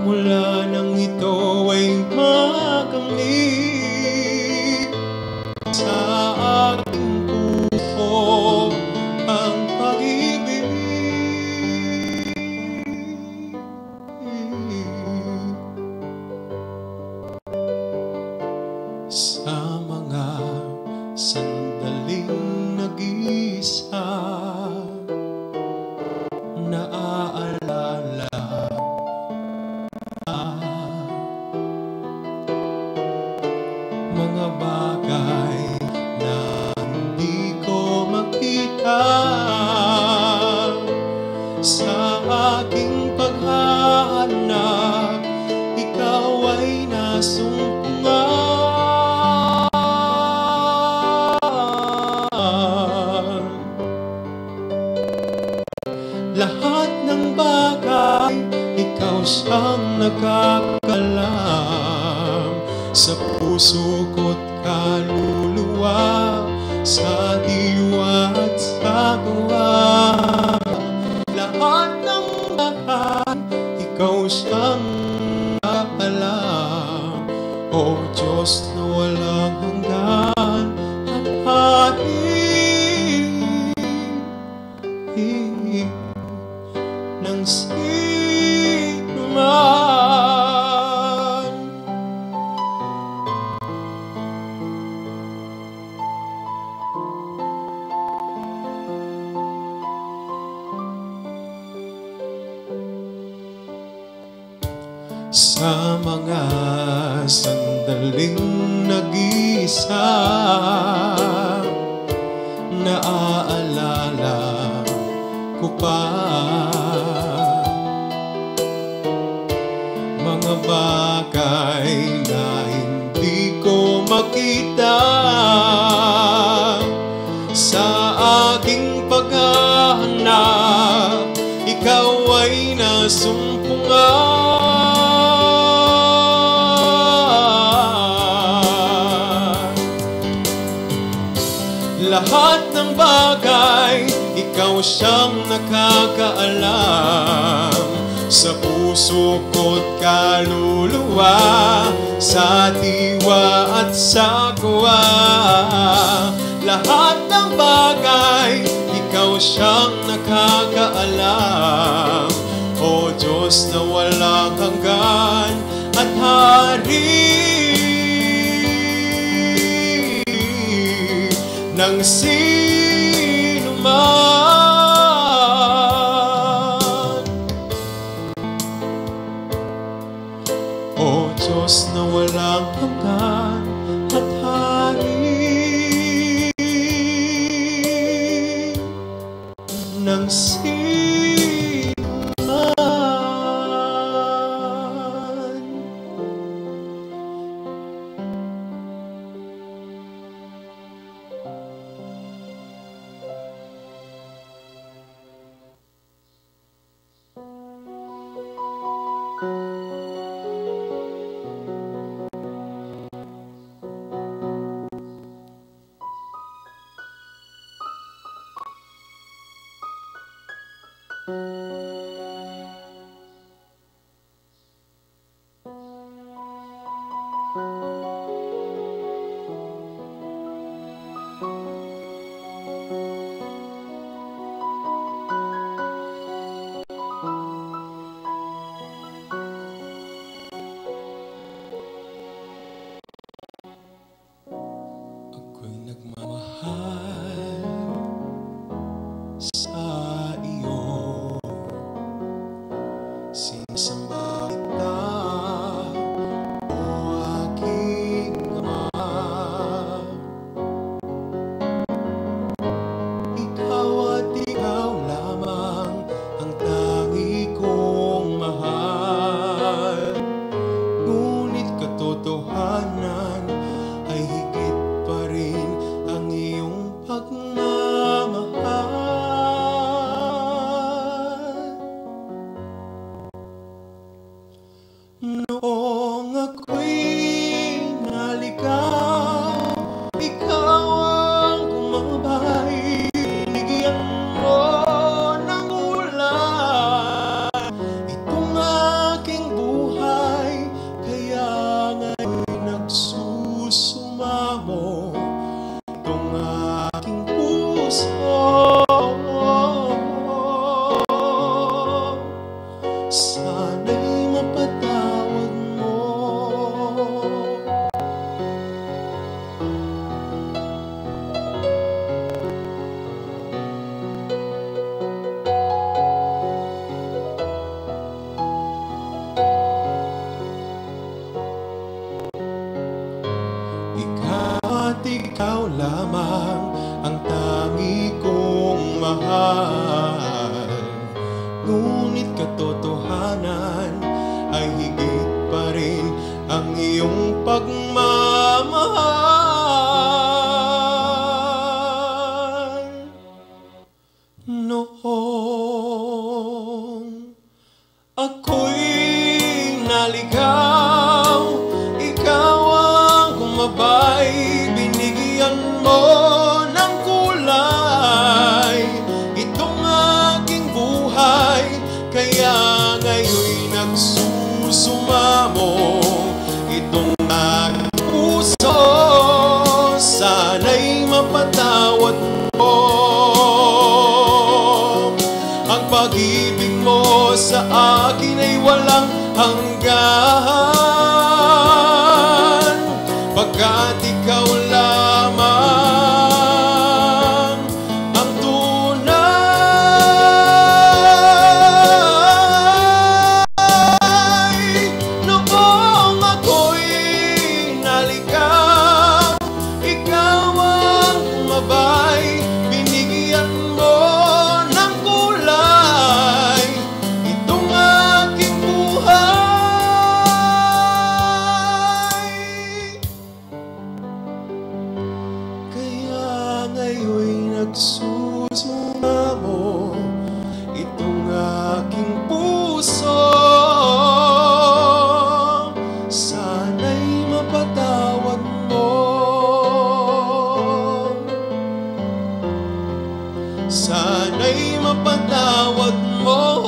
mula nang ito ay makamit sa aking puso ang pag-ibig. Sa mga sandaling nag-iisa, naaalala mga bagay na hindi ko makita sa aking paghahanap. Ikaw ay nasumpungan. Lahat ng bagay, ikaw siyang nakakalam sa puso ko't kaluluwa, sa diwa at sa gawa. Lahat ng bagay, ikaw siyang nakakalam. O Diyos na walang hanggan at hatid ng sino man. Sa mga sandaling nag-iisa, naaalala ko pa mga bagay na hindi ko makita sa aking paghahanap. Ikaw ay nasumpungan. Lahat ng bagay, ikaw siyang nakakaalam sa puso ko't kaluluwa, sa diwa at sa gawa. Lahat ng bagay, ikaw siyang nakakaalam. O Diyos na walang hanggan at hari ng sino man. O Diyos na walang hanggan at hari ng sino man. Ako'y nagmamahal sa iyo, sinasamba kita, o aking Ama. Ikaw at ikaw lamang ang tangi kong mahal. Ngunit katotohanan ay higit pa rin ang iyong pagmamahal. Noong ako'y naligaw, ikaw ang gumabay, binigyan mo ng ulan itong aking buhay. sana'y mapatawad mo. Ikaw lamang ang tangi kong mahal. Ngunit katotohanan ay higit pa rin ang iyong pagmamahal. Noong ako'y naligaw, ikaw ang kumabay, binigyan mo ng kulay itong aking buhay. Kaya ngayon'y nagsusumamo itong aking puso, sana'y mapatawad mo. Ang pag-ibig mo sa akin ay walang hanggan, pagkat ikaw lamang ang tunay. Noong ako'y naligaw, ikaw ang kumabay, binigyan mo ng kulay itong aking buhay. Kaya ngayon'y nagsusumamo itong aking puso, sana'y mapatawad mo. Sana'y mapatawad mo.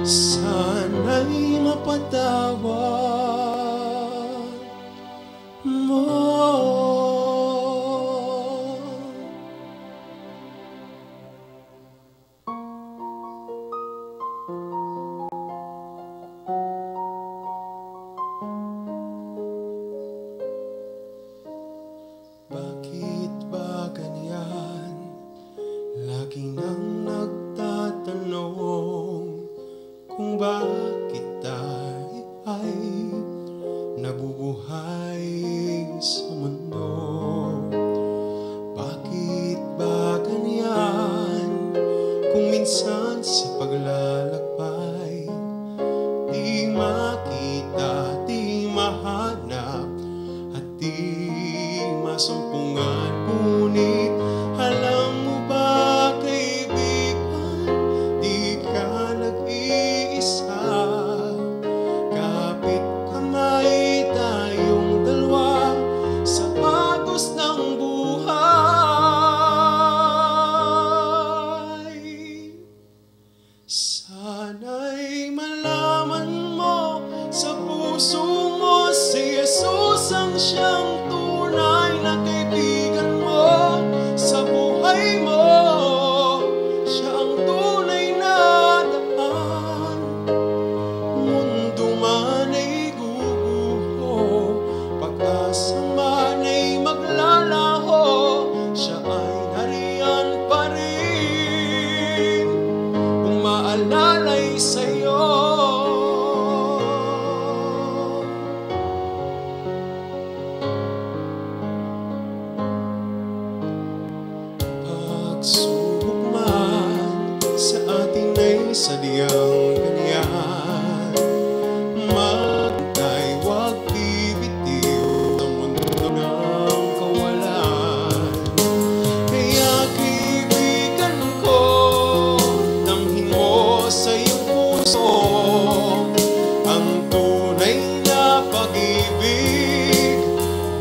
Sana'y mapatawad mo. Bakit ba ganyan? Lagi nang nagtatanong kung bakit tayo ay nabubuhay sa mundo. Bakit ba ganyan? Kung minsan sa paglalakbay di makita, di mahanap at di masumpungan. Ngunit alam mo ba, kaibigan, di ka nag-iisa. Kapit kamay tayong dalawa sa agos ng buhay. Sana'y malaman mo sa puso mo si Jesus ang siyang tunay na kaibigan mo sa buhay mo. Siya ang tunay na daan. Mundo man ay guguho, pag-asa man ay maglalaho, siya ay nariyan pa rin, umaalalay sa'yo. Pagsubok man sa atin ay sadyang ganyan, magtay wag bibitiw sa mundo ng kawalan. Kaya kaibigan ko, damhin mo sa iyong puso ang tunay na pag-ibig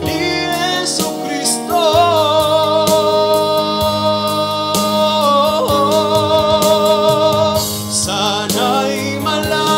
ni Jesucristo. Sana'y malaman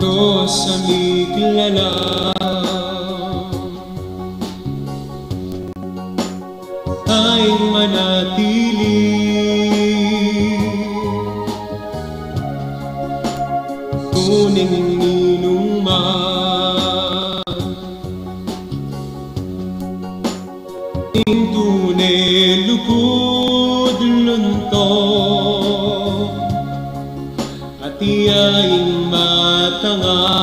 Diyos ang ikilala. Ay manatili kuning inuman indune lukod luntong at iyaing matanga.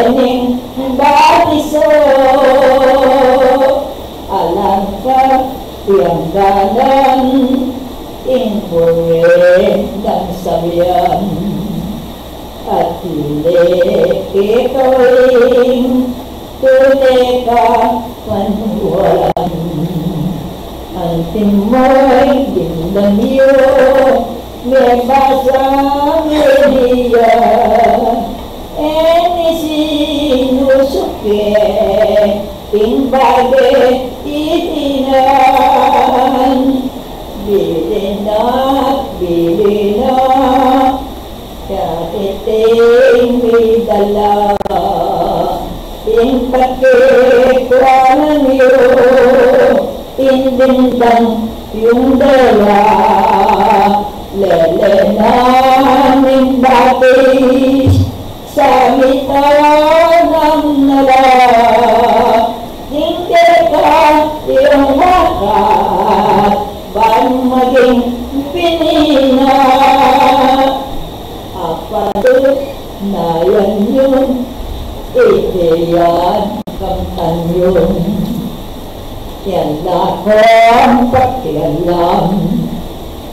lening batiso alangkah yang ganan inpurin dan sabian atile ketoing tuleka manuwalan antimoy dinamiyo mebasang media eni sinusuke timbage itinan bilina katiting midala pagkikwanan niyo indindang yung dala lelenaning batis sa mitan ng nala hindi ka yung wakat ban maging pinina apatot na yan yun itiyan kang tanyon yan lakon pakialam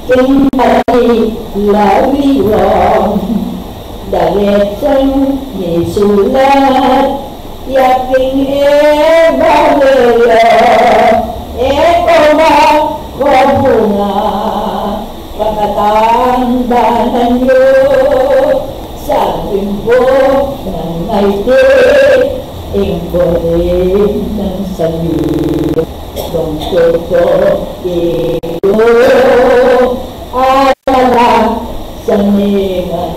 tingkali lawiwang daretsang nisulat yaking ebalera ekoma kobuna pagkatandanan nyo sa limbo ng ngaiti ingkorin ng sabi kung toto iyo alala sa ningan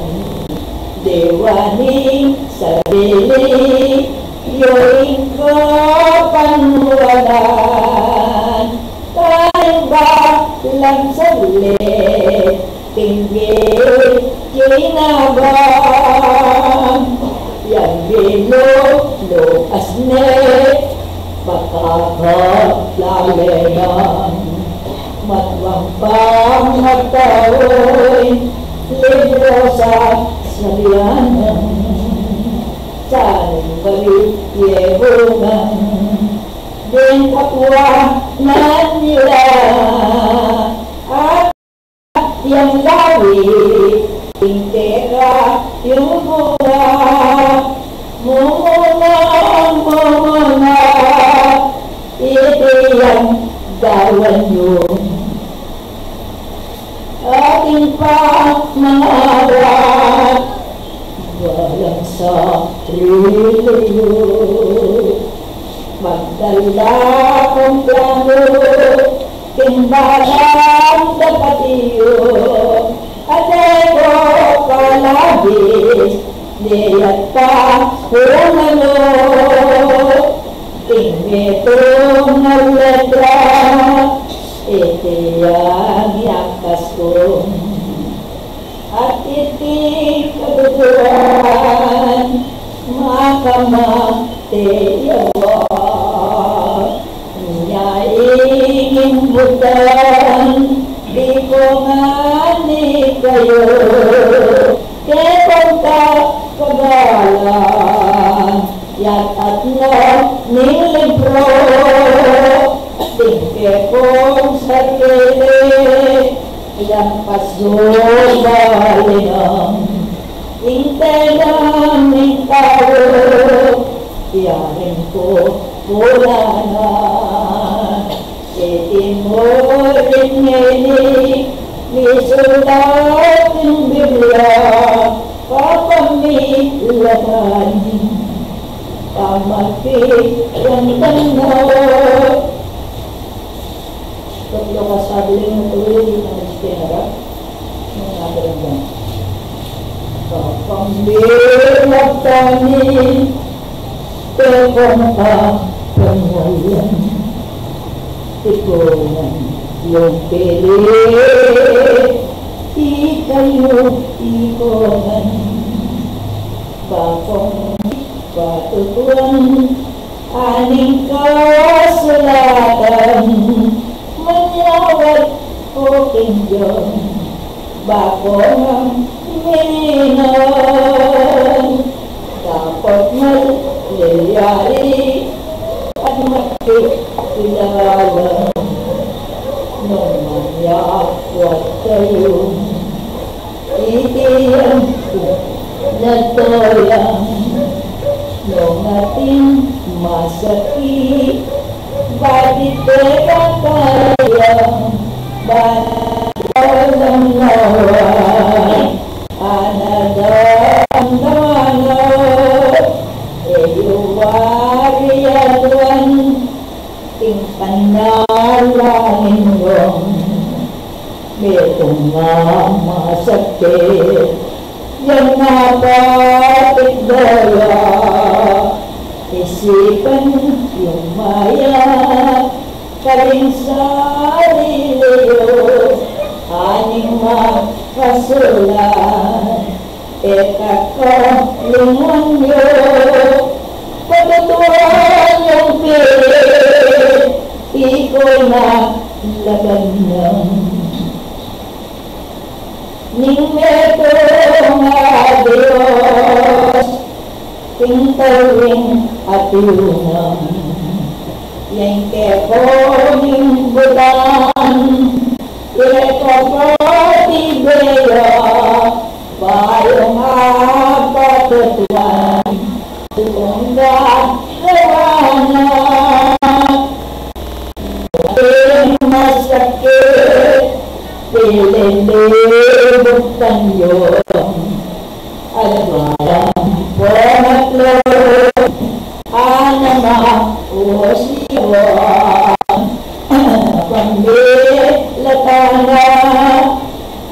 diwaning sarili yoing ko panwalan tayo ba lang saglit tinggil kinabang yang bilog lukas net makakalayan matwang pangataoy libro sa sabianan saling balik yebungan din kapwa na nila at yang lawi tingtera yung bunga muna itiyang dawan yun ating pangarapat walang sa riliyo magdala kong plano timbalan dapat iyo at ego palabis niyat pa kung ano tingitong ng letra itiyang yakas ko at iting kaguturan makamatiyawa nyaingin butan di ko ngani kayo ketong ka kagalan yat at no ning libro tingke kong sarili yang pasubalinang intenan ning tao yakin ko pulanan itimorin ngini misulat ng Biblia papamilanan pamati yang tanah Paglo ka sabihin mo tuloy na nagsitinara ng nadaranggan. Kapambilag tani, tekong ka pangalan. Ikungan yung pilit, ikayo ikungan. Bakong patutuan, aning kasulatan. Menyawat ko kinjong bako ng mininan dapat melihari at makikilala nung manyakwat kayo. Itiyan ko na toyang nung ating masakit. Bakit teka kaya bakit walang nawan anadamdaman eyuwariyaduan ting panalangin mong betong nga masakit yan napatid daya isipan yung maya kaling sariliyo aning makasulan eka ko lingon nyo patutuan yung pilit iko'y nalagan ng ning meto nga Diyos tingtawing atiunang yang kepo ning bulan eko ko tibeya bayong apatutuan tungga lewanag ating masakit pililibuktan yun alwalang pumatlong anama usiwan pambilatana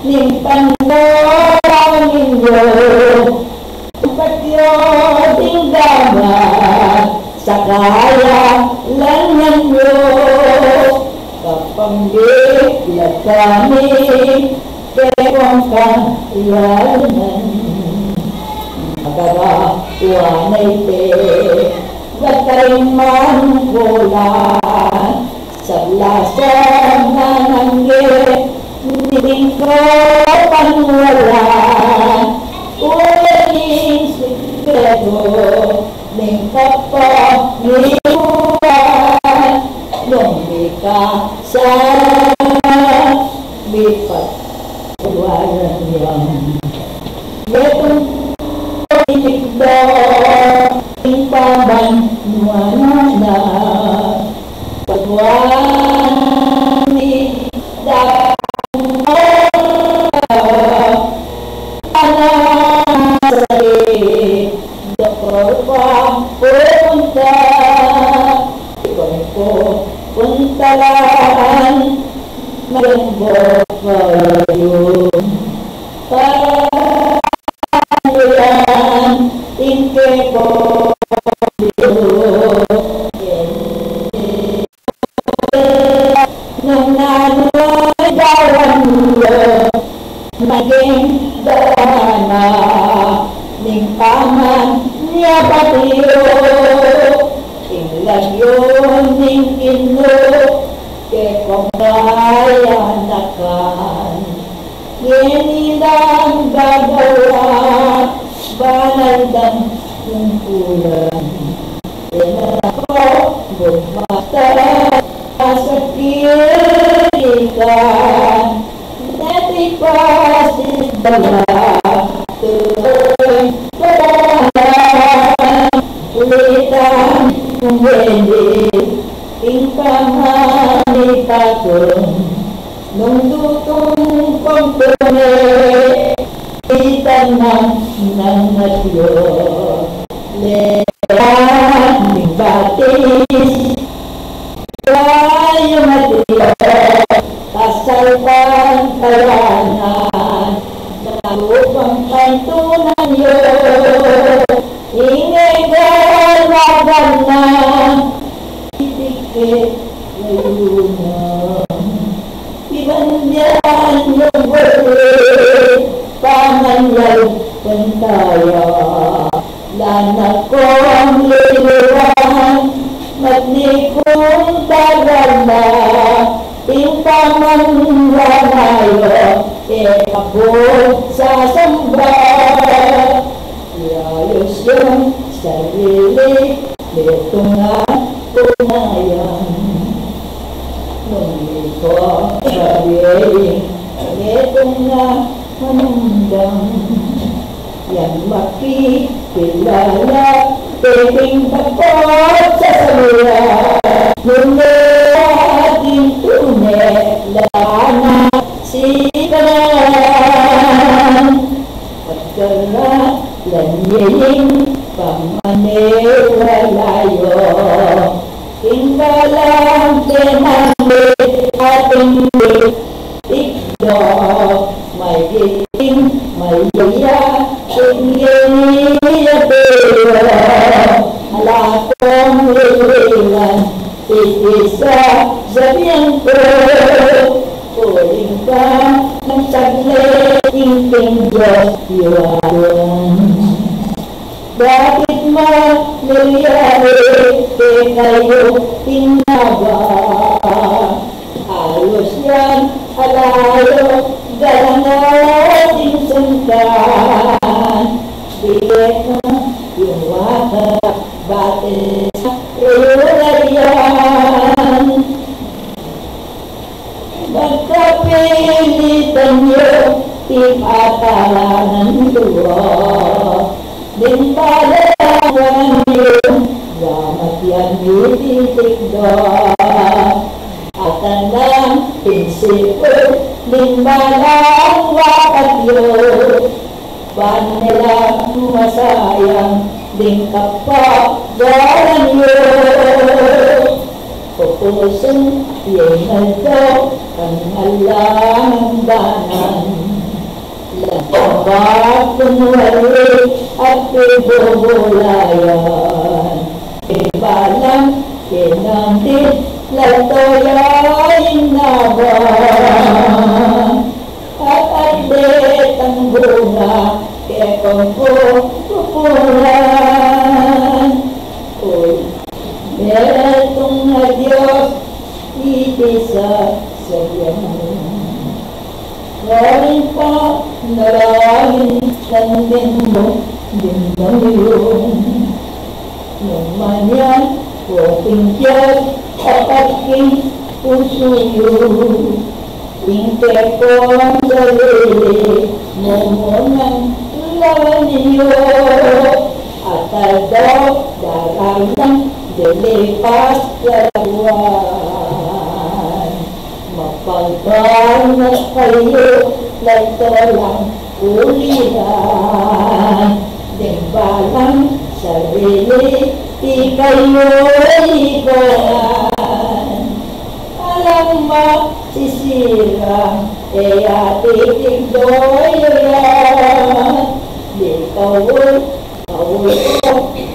ning panalangin nyo patyo tinggaman sa kaya langan nyo kapambilat kami kekong kayanan magagawanay te Gatariman bulan Sablasan na nanggit Niling ko panwalan Uling sikreto Ning kapag niluan Nung bika sa bipat Pagwaran yan Yetong itikdor Ing paban nuanana pagwani datang anasari doktor pa punta ikon ko puntalan malumbok kayo parayan tingke ko nung nanoy dawan mo maging dana ning paman niya patiyo inglan yun ning ino ke kumbayanakan yenilang gagawa banandang kumpulan ako bumata sa kirikan natipasin dala tuloy parahan ulitan kumwede ing pamanitakon nung dutong pagpune itan ng natyo lehan ning batis kayo matiyo kasalpan kayanan nalupang kantunan yun ingay galagan na itikit layunan ibandyan yung balik pangangal pantaya lanak ko ang liliwan magnikong tagal na tingkaman wanayo ikabot sa samba iayos yung sarili, ito nga punayan. Nung ito sabihin, ito nga manundang, yan makikilala, pwedeng tapos sa salura. Mula ating tunay, lana sikaran. Pagkaralan niling pamanewalayo, tinggalang tinamit ating ikdo. May giting, may yaya, tingin-iyapiro. Alakong liwilan, itisa sa biyangko. Puling ka ng saglit, tingting Diyos iwanan. Bakit mangyayari kayo tinaba? Halos yan, alayo, galang ating sundan. Bilet na yung waka, bakit sa rayurayan? Magkapilitan nyo, ipatalanan tuwa. Din palawan nyo, damat yan ititikdo. At ang pinsipo, din balang wakat yun. Panilang masayang, din kapagalan yun. Pupusin, yung naldo, ang alang danan. Lagabag kunwari at ibubulayan. Ibalang kinandit, latoyain naban. At adet ang bunga, kekong pupulan. Uy, metong na Diyos, itisa sa iyan. Galing pa, narangin, nandin mo, din na yun. Nung manyan, puting Diyos, at aking puso yun. Tingke ko ang sarili, mumunang lawan niyo. At daw, darang ng dilipas karawan. Mapagdaan na kayo, lagto lang ulihan. Dimbalang sarili, di kayo ibayan. Alam masisira, titigdoy yan. Di kawul ko,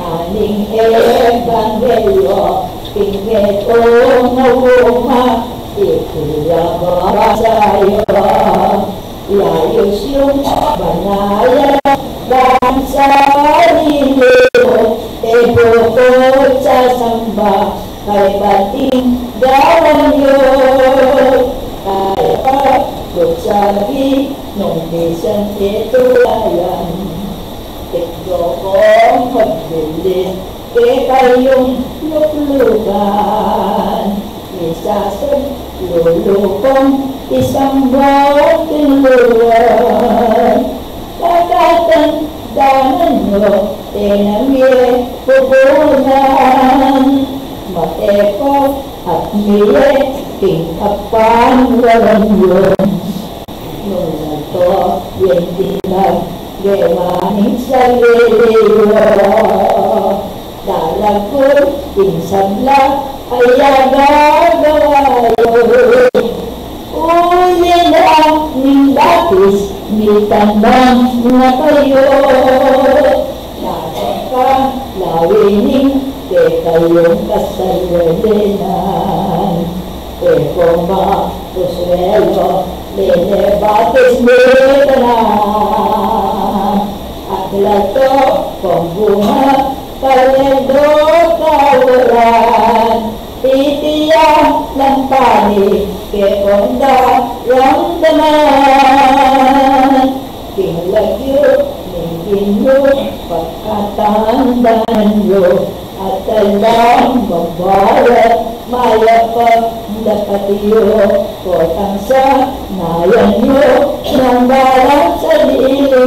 aning ebanghelyo, pingetong nawuma, ikuyaba sa'yo. Layos yung banaya, dan sarili, ebukod sa samba, kay bating gawan yun. Kaya pa, sabi, nung bisan titulayan, tikdo kong magbilis, kay kayong luklukan. Isasag, lulukong, isang boting luwan. Kakatandaan nyo, tinamye, pupunan. Matepo at miye, tingkapan walang yun. Nung nato, yung tinag, gewaning sarili mo. Dalag ko, tinsabla, ay agagawa yun. Uli na ning batis, mitandang na kayo. Nakaka, lawining, ke kayong kasalinan. Kung ma-uswelo, lene batis mitanan. At lato, kung bunga, kalendo kawalan. Titiyak ng panig, ke onda ramdaman. Kinlagyo, ning inyo pagkatandaan nyo at alam mabalat mayapag dapat iyo kotang sa nayan nyo ng balang sa diliyo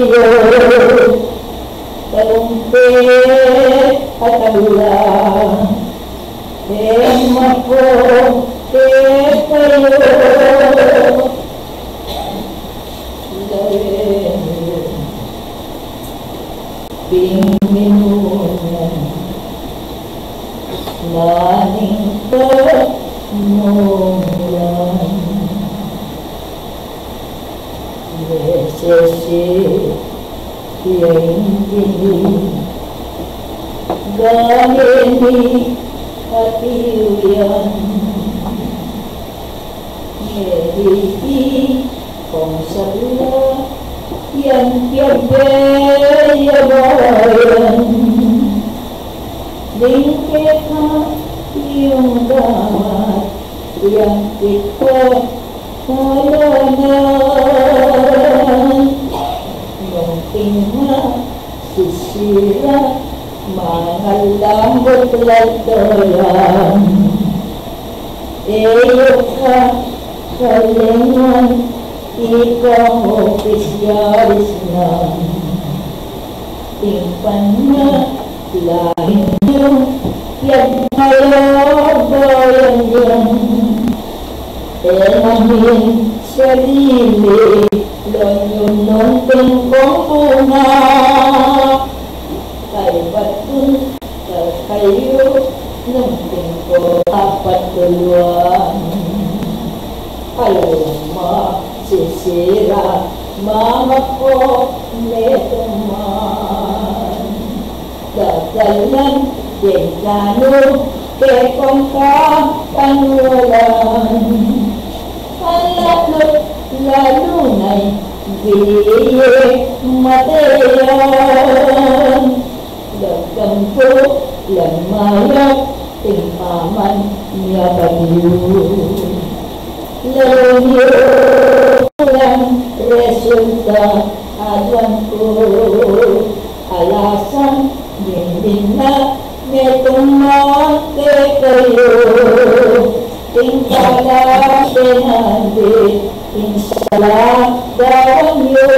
talumpit at agulang emak ko kayo Bingminunan Laning penulan Resesi yang ini Gaheni hati uyan Mediki konsabla yang tiada bayan Dingketna yung damat yang kita kalanan Yung tingna sisira mga lambot lagdayan Eyo ka kalengan ikaw opisyalis na tingpan na lahin yung yagmalabayan yung namin sarili lanyon ng tingkong bunga kay batun kayo ng tingkong apat tuluan ayaw ma sisira mama ko neto man dadalan din plano ke kong kapangulan alalot lalo na'y biye mateyan dagang ko lamayak tingpaman niya bagyo Layo lang resulta alam ko alasan din na netong mate kayo tingkala tinandi insala dawan yo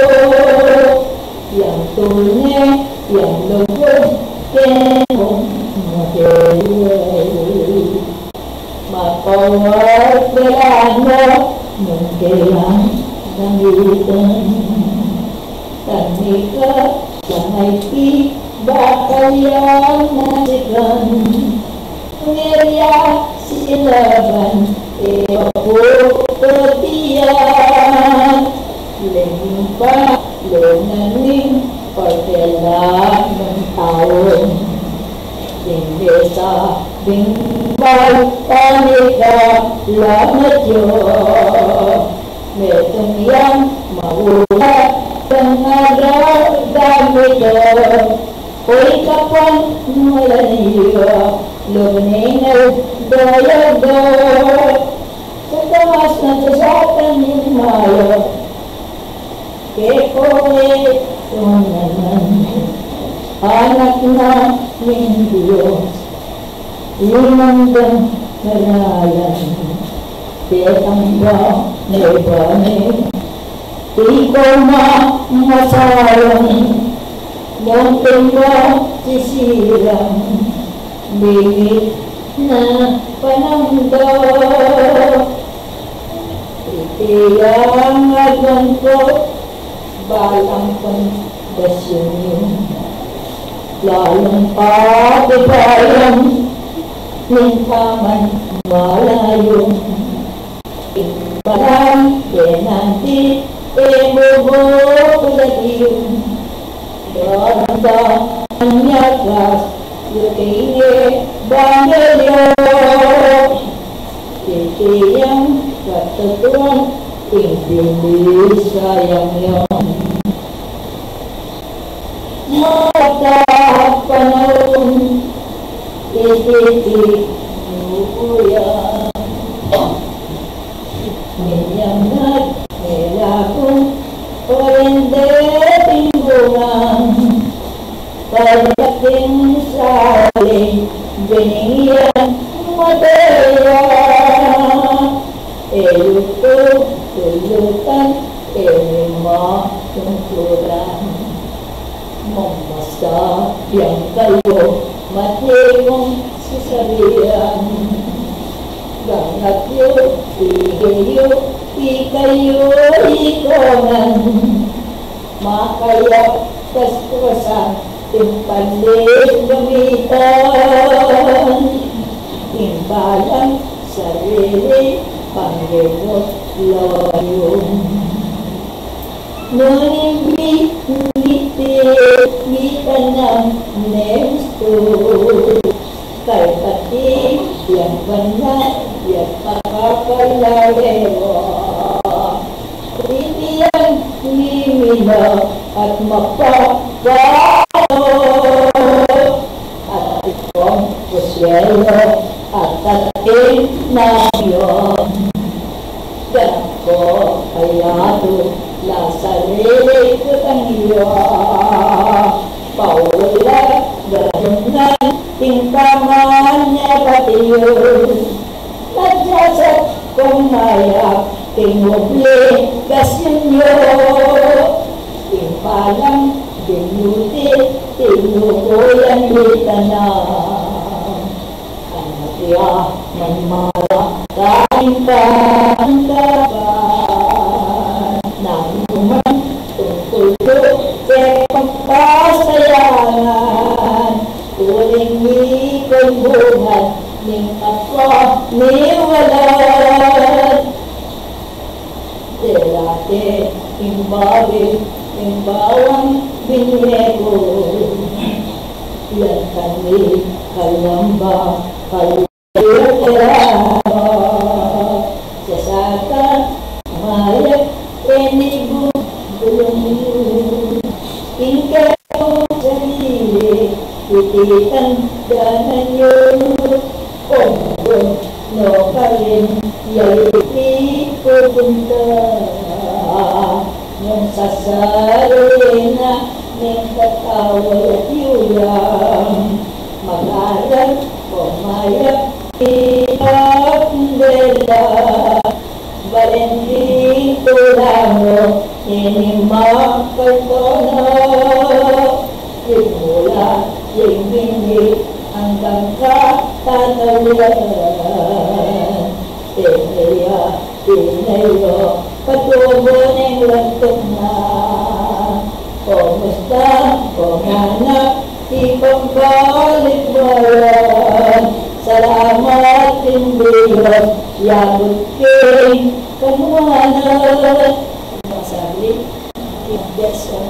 yang tunay yang lugod kenong mateyo Mapawag pelano nung kailang nangitan Tanika sanay ti bakayan nasikan Ngeriya silaban ewapo petiyan Lenging pa lenaning pagkala ng taon Dingdesa Bingbal panika lamat yo Metong yang mawala Kang agar damit yo Hoy kapan mula niyo Lumingal doyo-do Sa tamas na sasatan yung mayo Kekoe tunanan Anak na ng Diyos Inandang narayan Petang ba nebane Ikaw na masayang Nung tingwa sisirang Bingit na panangdo Itiyang agang ko Balang pagdasyon yun Lalong patibayan Ningkaman malayo Parang nanti Emubo kulatiyo Doranda Anyakas Yukinge Bangelyo Titiyang Katutuan Tingpili sayang yon Mata panahon Ititik Nukuya Minyangat Melakong Orende Timbungan binigyan madaya. Eluto, tulutan, elima, tungkuran. Mamasayang kayo, matigong sasabihan. Gangat yun, igayo, ikayo, ikonan. Makaya, kaskusan, timpalit gamitan. Timbalang sarili, Panginoon lawayon. Ngunit ngiti ng nesto. Kay pati yang banat, yang makapalarewa. Titiyan himila at mapapalo. At itong pusyelo at tatin na yun. Ganap ko kayado la sarili ko ang iyo. Paula galunan tingkaman niya patiyo. Nadyasat kong mayak tingubli kasinyo. Tingpalang binuti tinukuyan ditanang. Anak ya manmara kain pangkapan. Nanuman tungkol ko sa pagpasayangan. Tuling ikon bungan ning ako niwalat. Delate imbawang binyego. Yan kami kalamba kalera. Sasaka mayak enigo bulong. Tingkong sarili tititan danan yun. Ponggon no karin yay ko punta. Nung sasarili na ning katawal at yuyang. Magalang pumayag ilang bela. Balending tulano inimak kaltono. Simula yung hindi hanggang katatawalan. Tinayo patubo ng lantok na. Kumusta, kumanak, ipang balik bayan. Salamat Diyos, yabot king kanuanan. Masabi, ibes ka.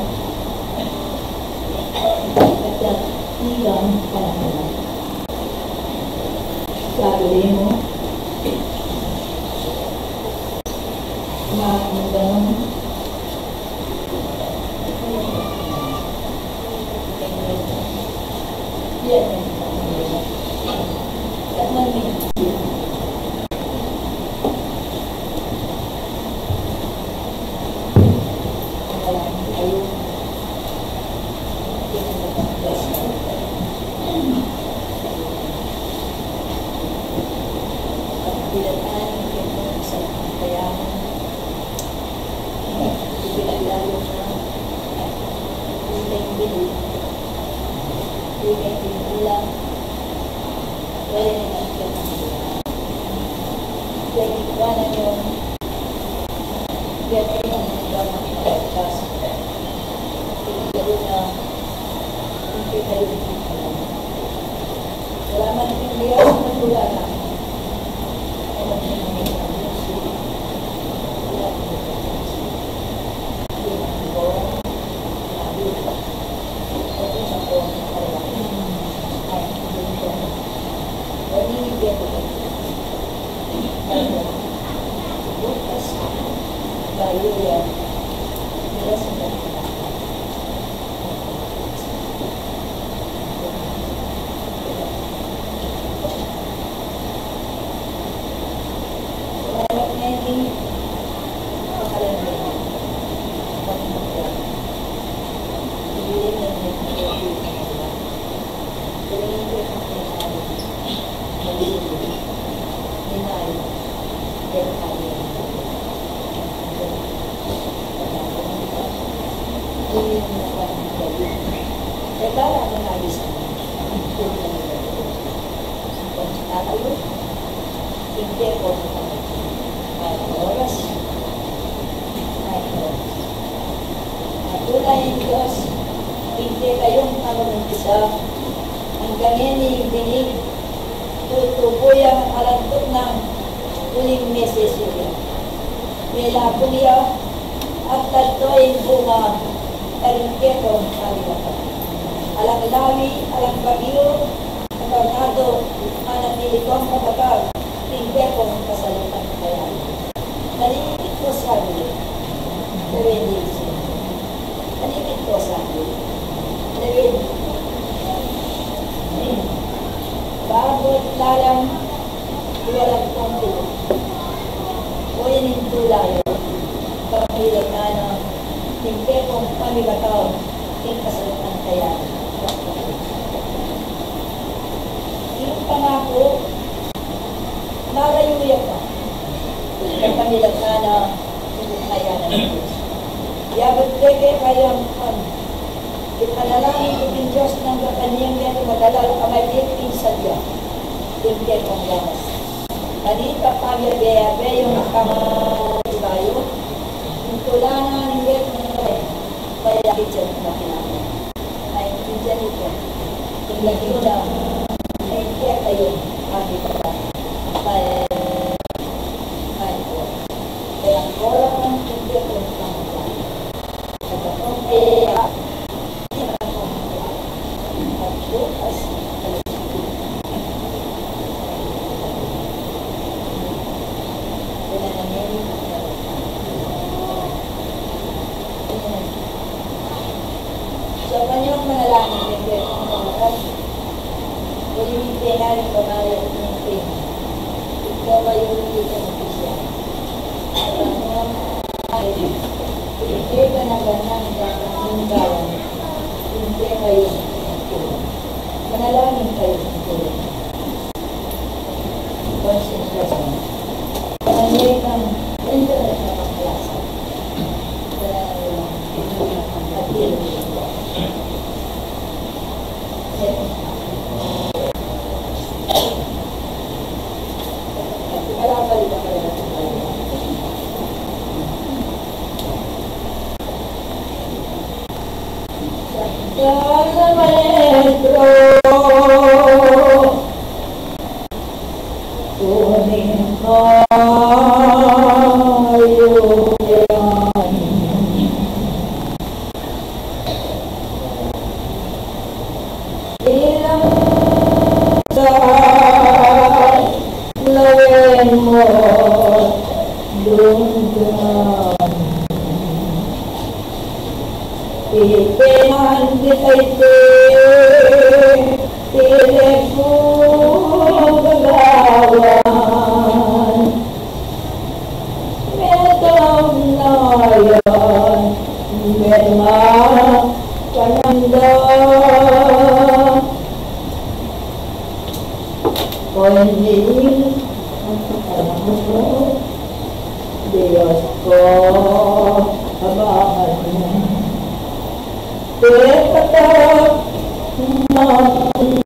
At ilang panahon. Sabi mo, makamdaman. Yan. hindi po may oras. May oras. At tulay ng Diyos, hindi kayong pag-umpisa. Ang ganyan dinig, tutuboy ang alantot ng huling meses yun. Mila kuliya at tatoy bunga taringketo sabi na pa. Alang lawi, alang bagyo, kapagado, manatili ko ang kapagag, tingketo ang kasalitan kaya. Nalimit ko sabi, Lewin siya. Nalimit ko sabi, Lewin. Bagot lalang, iwalang kong tulo. O yan yung tulayo, kapilat na ng tingkepong pamibataw, tingkasalitan kaya. Yung pangako, narayuya pa. Yung pamilat na ng kaya ng Diyos. Yabat leke kayang ipanalangin ko ng Diyos ng kaniyang meron madalal kamay din sa Diya. Tingkepong lamas. Kanita pagyabe yung nakamabayo, yung tulanan ng wet ng kaya kitchen na kinamin. Ay, kitchen ito. Tingnan ito na, ay kaya kayo, kami pa. Kaya ang oras ng kitchen ko ng pangkalan. At akong kaya, hindi na akong at bukas, so, kanyang manalangin ng Diyos ng oras, ulimit pinari ko na yung pinipin. Ikaw ay ulimit ang opisya. At ang hindi ka na ganang ng gawan, hindi kayo tulong. Manalangin kayo ng tulong. Concentration. Manalangin kang internet na pangklasa. At ilong. Diyos ko, abahan mo. Pagkatap natin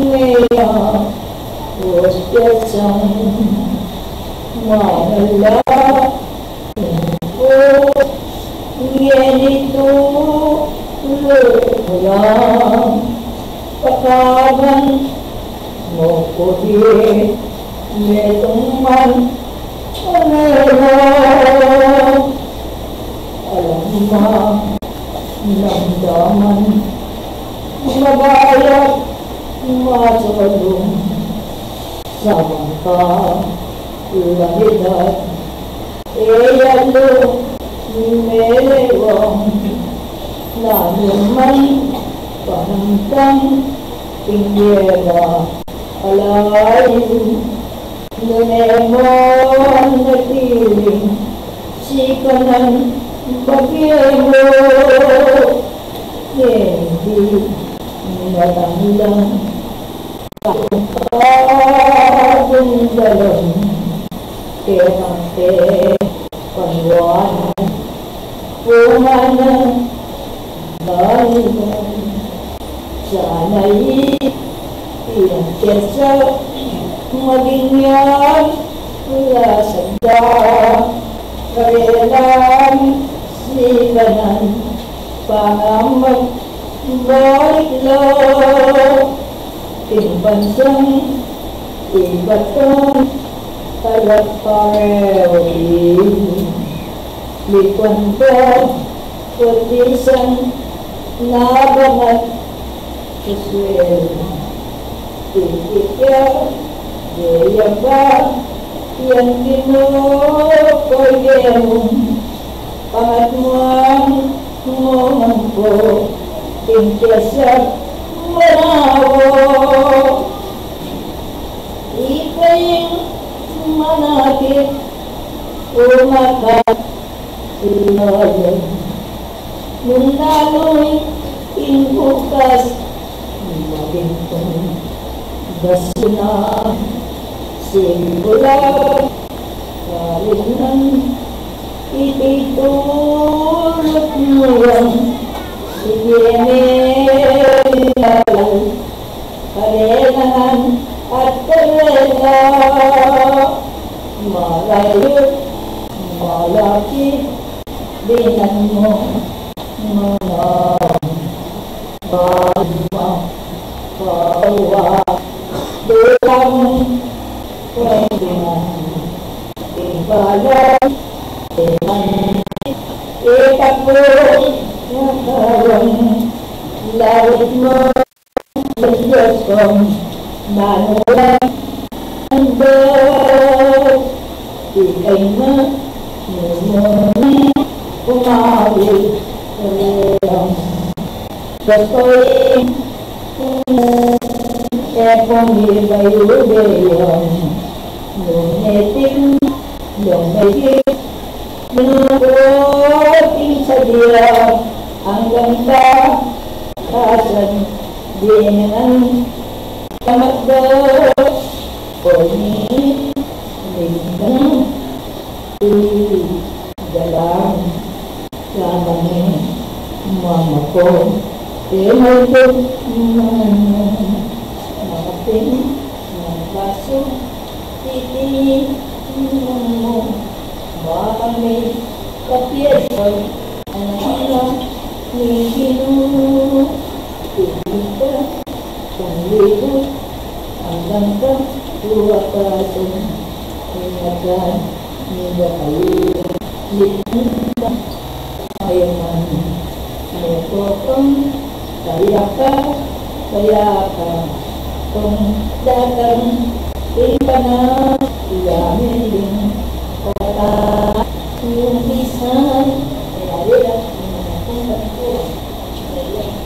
ngayon, puspyasan, mahala ko, ganito lang, pakaban mo ko din, metong man, alam mo, namdaman, mabayat, masalong, samang ka, lahidad, eyalo, melewang, nanuman, panangtang, tingyera, alayin, Nunemon nagdiling, sikanan bagyo, hindi natanlang, kapagong dalon, kemante, panwan, pumanan, balikan, sana'y pinagkesa, maging yan mula sa karelang siganan para magbalik lang timbansang ibatan talat pareho likuan ko kutisang nabangat Israel Titikya Yayaba yang kinukoyong pangatmuang ngomongko tingkasat manawo ikayang manakit umakat ilayan munaloy inbukas magintong basuna simbula karinan ititulot mo yan siyemelan karenan at karela malayo malapit binan mo mga bagma pawa dalam kwentuhan tinggalan dengan itakut nakawan laut mo berjosong manulang anda ikay na mumuni umawit kalang Kastoy epong ibayubeyon nuneting lumagit nukoting sa diya hanggang sa kasan dinang kamatdo poni lindang dalam lamangin mama ko tinutog makating ng baso titi mo bakang may kapiyesay anang ni Gino tibita panglibot hanggang ka tuwakasan ingatan nila kayo lipunta ayaman Mekotong kaya ka kung datang ipana yamin din kota yung bisan kaya kung ko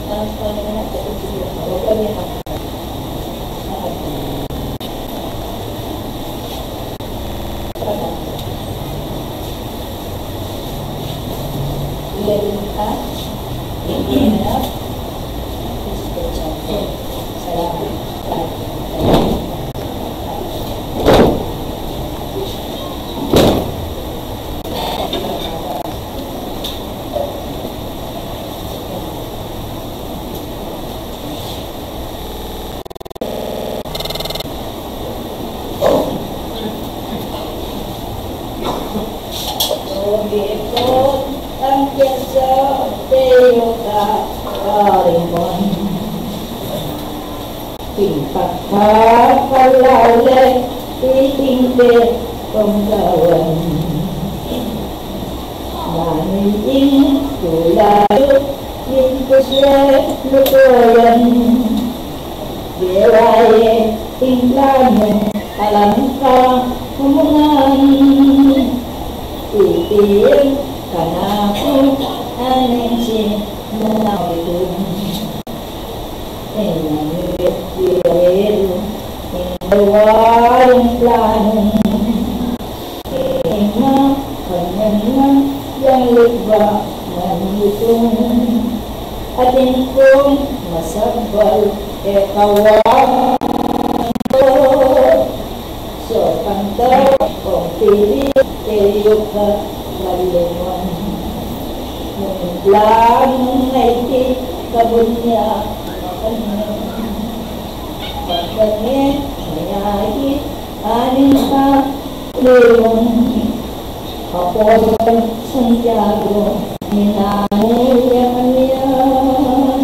ang pangalan ko kaya Pagkakalala titingke pengkawan Maniing tulayo Mintusya lukoyan Dewaye tingkano Alangka humungan Titir kanako Aneng si munawidun Walang plano Ina kanya yang lupa Manitong atin kong masabal kawan So pantaw kong pili Kayo ka laluman Nung planong naiti Kabunya Pagkangit Mayahit aning leong Apolo Santiago minangyayanian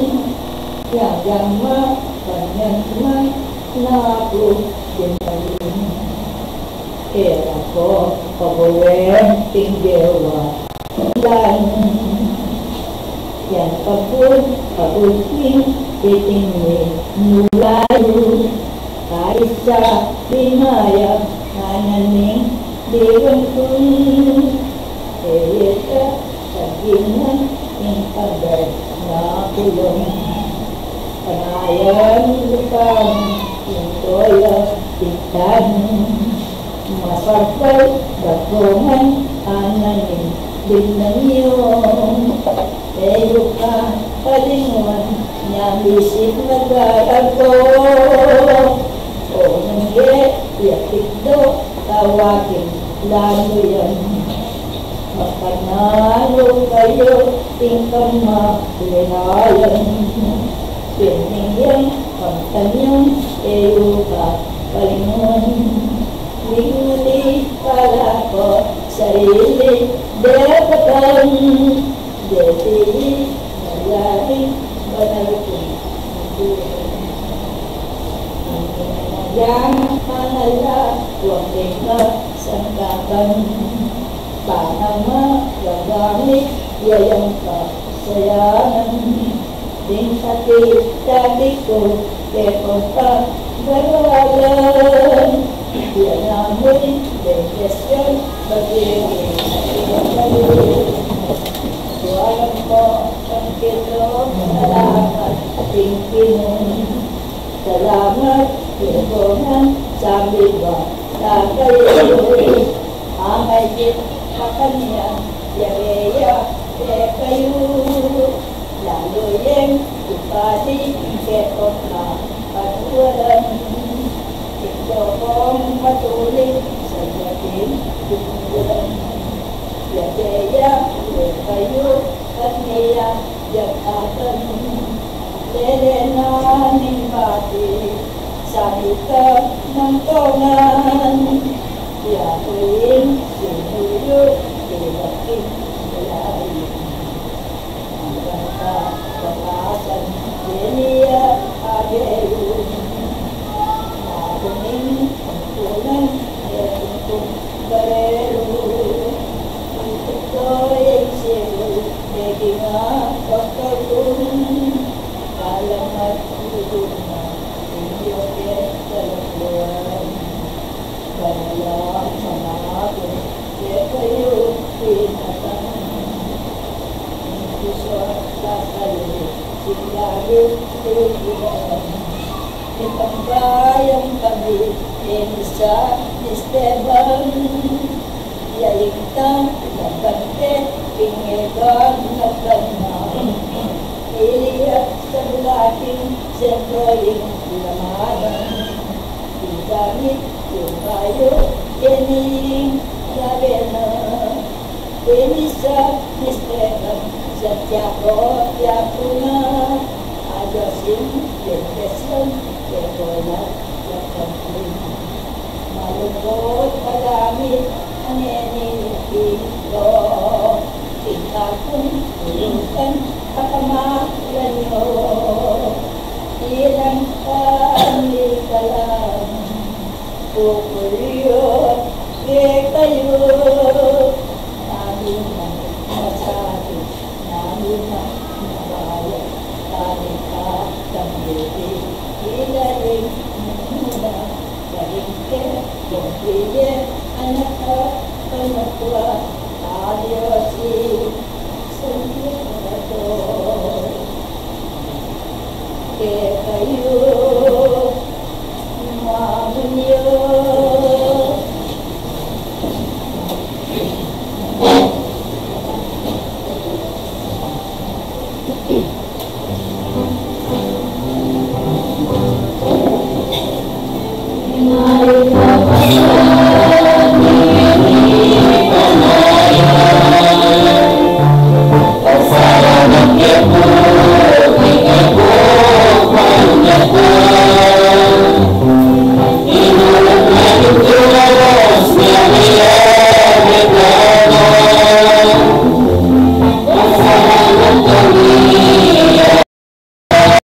yang jama panyanman naku dinalin era ko pabuwen tingdewa dan yang pabutin itingni mulayu kaisa binaya hananing dewan pun Eyeta sagingan yang pagar nakulong Panayan lupang yang toya ikan Masarpal bakongan ananin binanyong Eyuka palingon nyamisip magarago O nangge yakito tawagin lalo yan Makanalo kayo tingkang makulinayan Pinigyan pagtanyong eyuka palingon Minguli pala ko sarili depatan Detili nalaring banalkin Ang pinanayang manala huwag tingka sangkapan Panama gagamit yayang kasayanan Din hati-hati ko Keposta garalan Yan namin depresyon Bagay Tuwalang ko ang kito Salamat ating pinon Salamat Pinonan Sabi ba Tagay Amay din makanya Yaya kayo Lalo yung Upadi Kepot na Patuwalan Ito kong matuloy Sa yakin Tumulan Yaya kayo At niya Yakatan Lelenanin pati Sa ika ng tongan Yakuin sinuyo Ilakit Ilayin Hanggang sa Pagkasan Denia Ageyo Nakuning Pagkunan Yatutong Barero Ito'y siyo Degi nga Pagkakun Kalamat Udun na Inyo Talakluan Kaya manako kayo pinatan Puso sa kayo Siglayo tulian Ipangbayang kami Inisa Esteban Yaingtang Nagante Pingegan Nagtanang Iliyak sa laking Sentroing lamanan Igamit yung kayo Yening Yabena Denisa Esteban Santiago Yakuna Ayosin Depresyon Kekola Yakamplin Malungkot magamit Ang enilipito Tingkakong Ulutan Pakamalan nyo Ilang kami kalang Pukulyo kayo Namin ang masabi Namin ang nabayan Kami ka Kamili Ilaring Muna Karingke Kumpiye Anak ka Panakwa Adiosi Santiago Kayo Mamunyo